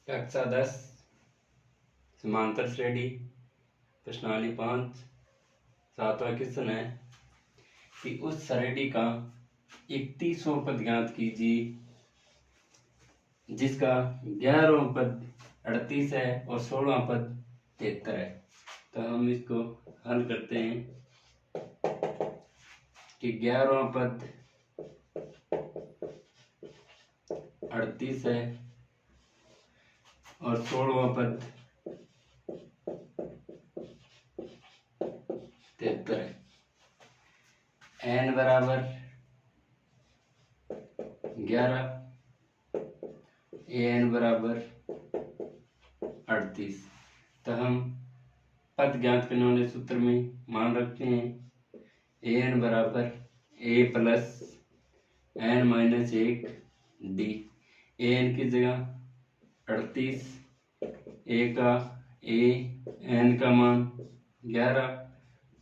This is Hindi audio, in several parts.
कक्षा 10 समांतर श्रेणी प्रश्नावली 5 सातवां क्वेश्चन है कि उस श्रेणी का 31वां पद ज्ञात कीजिए जिसका 11वां पद 38 है और 16वां पद 73 है। तो हम इसको हल करते हैं कि 11वां पद 38 है और 16वां पद 73 है। n बराबर 11, an बराबर 38। तो हम पद ज्ञात करने वाले सूत्र में मान रखते हैं an बराबर a plus n minus 1 d। an की जगह 38, a का a, n का मान 11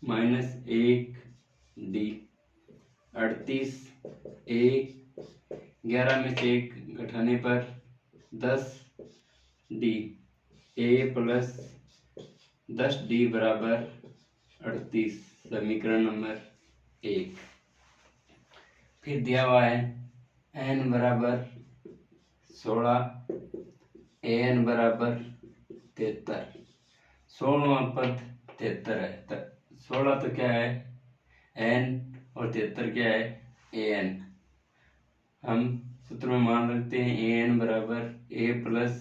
माइनस 1 d। 38 a 11 में से 1 घटाने पर 10 d। a प्लस 10 d बराबर 38। समीकरण नंबर 1। फिर दिया हुआ है n बराबर 16, an बराबर 73। 16वां पद 73 है। 16 तो क्या है n और 73 क्या है an। हम सूत्र में मान रखते हैं an बराबर a plus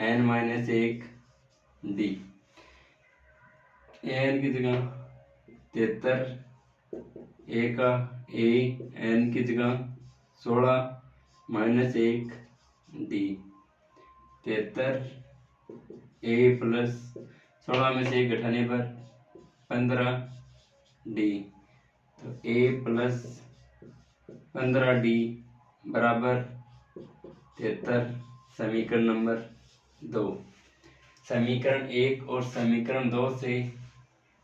n minus 1 d। an की जगह 73, a का a, n की जगह 16 माइनस 1 d। 73 a प्लस 16 में से 1 घटाने पर 15 d। तो a प्लस 15 d बराबर 73। समीकरण नंबर 2। समीकरण 1 और समीकरण 2 से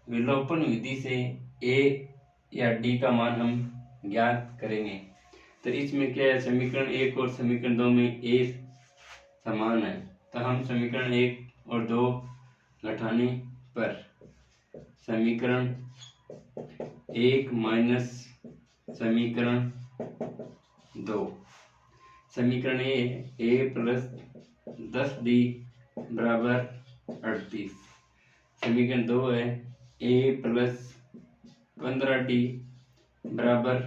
विलोपन विधि से a या d का मान हम ज्ञात करेंगे। तो इसमें क्या है, समीकरण 1 और समीकरण 2 में a समान है। तो हम समीकरण 1 और 2 घटाने पर समीकरण 1 माइनस समीकरण 2। समीकरण a प्लस 10d बराबर 38। समीकरण 2 है a प्लस 15d बराबर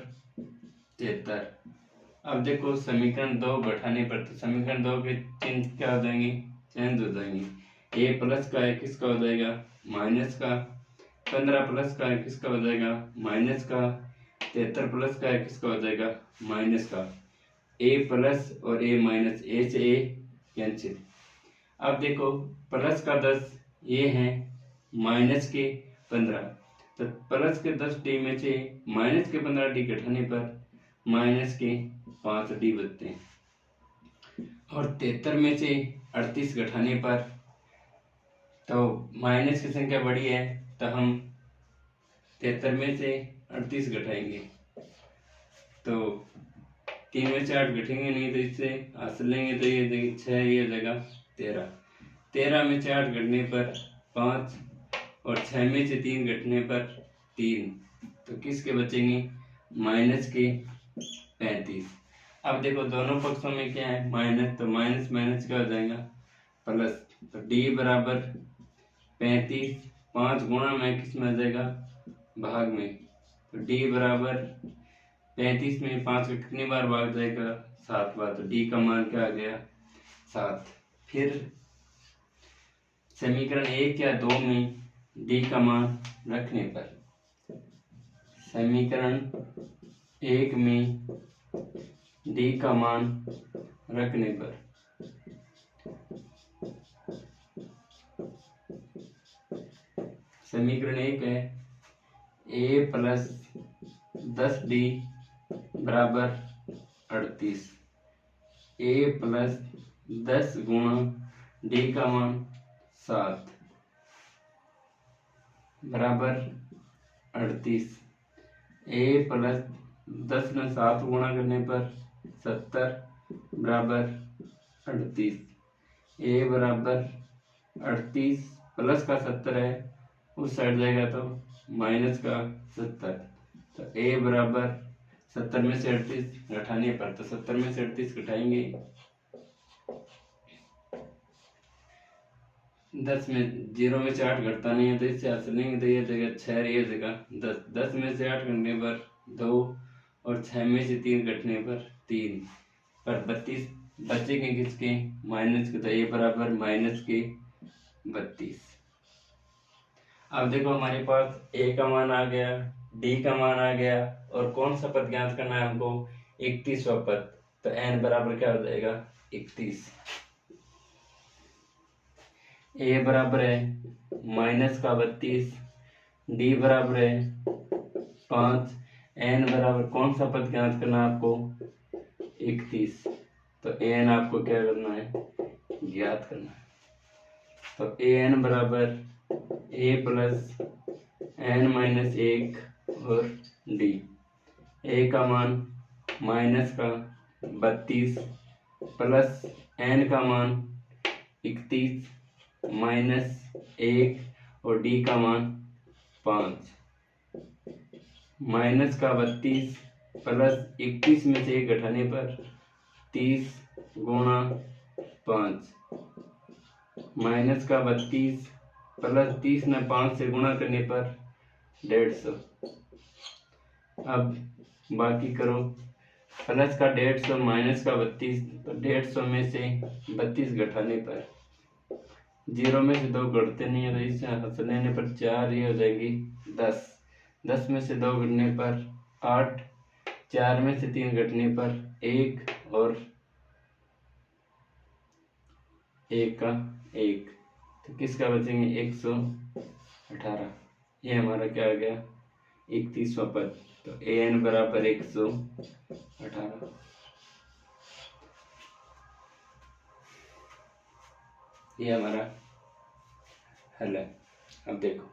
73। अब देखो समीकरण 2 घटाने पर तो समीकरण 2 के चिन्ह क्या हो जाएंगे, चेंज हो जाएंगे। a प्लस का है किसका हो जाएगा माइनस का, 15 प्लस का है किसका हो जाएगा माइनस का, 73 प्लस का है किसका हो जाएगा माइनस का। a प्लस और a माइनस, a से a कैंसिल। अब देखो प्लस का 10 ये है माइनस के 15। तो प्लस के 10d में से माइनस के 15d घटाने पर माइनस के 5d बचते हैं। और 73 में से 38 घटाने पर तो माइनस की संख्या बड़ी है तो हम 73 में से 38 घटाएंगे तो 3 में से 8 घटेंगे नहीं तो इससे हासिल लेंगे तो ये 6 ये जगह 13। 13 में से 8 घटने पर 5 और 6 में से 3 घटने पर 3। तो किसके बचेंगे माइनस के 35। अब देखो दोनों पक्षों में क्या है माइनस, तो माइनस माइनस क्या हो जाएगा प्लस। तो d बराबर 35, 5 गुणा में किस में आ जाएगा भाग में। तो d बराबर 35 में 5 को कितनी बार भाग जाएगा 7 बार। तो d का मान क्या आ गया 7। फिर समीकरण 1 या 2 में d का मान रखने पर समीकरण 1 में d का मान रखने पर समीकरण 1 है a प्लस 10d बराबर 38। a प्लस 10 गुणा d का मान 7 बराबर 38। a प्लस 10 में 7 गुणा करने पर 70 बराबर 38। ए बराबर 38 प्लस का 70 है, उस साइड जाएगा तो माइनस का 70। तो ए बराबर 70 में से 38 घटाने पर, तो 70 में से 38 घटाएंगे 10 में 0 में से 8 घटता नहीं है, तो इससे हल लेंगे तो ये जगह 6 ये जगह 10। 10 में से 8 घटने पर 2 और 6 में से 3 घटने पर 3 पर 32 बचेंगे किसके, माइनस के। तो ये बराबर माइनस के 32। अब देखो हमारे पास ए का मान आ गया, डी का मान आ गया, और कौन सा पद ज्ञात करना है हमको, 31वां पद। तो एन बराबर क्या हो जाएगा 31। ए बराबर है माइनस का 32, डी बराबर है 5, एन बराबर कौन सा पद ज्ञात करना है आपको 31। तो एन आपको क्या करना है, ज्ञात करना है। तो ए एन बराबर ए प्लस एन माइनस 1 और डी। ए का मान माइनस का 32 प्लस एन का मान 31 माइनस 1 और डी का मान 5। माइनस का 32 प्लस 31 में से 1 घटाने पर 30 गुणा 5, माइनस का 32 प्लस 30 में 5 से गुणा करने पर 150। अब बाकी करो, प्लस का 150 माइनस का 32, तो 150 में से 32 घटाने पर 0 में से 2 घटते नहीं है, तो इसे हंस लेने पर 4 ये हो जाएगी 10। 10 में से 2 घटने पर 8, 4 में से 3 घटने पर 1 और 1 का 1, तो किसका बचेंगे 118। ये हमारा क्या आ गया 31वां पद। तो ए एन बराबर 118। ये हमारा हल है। अब देखो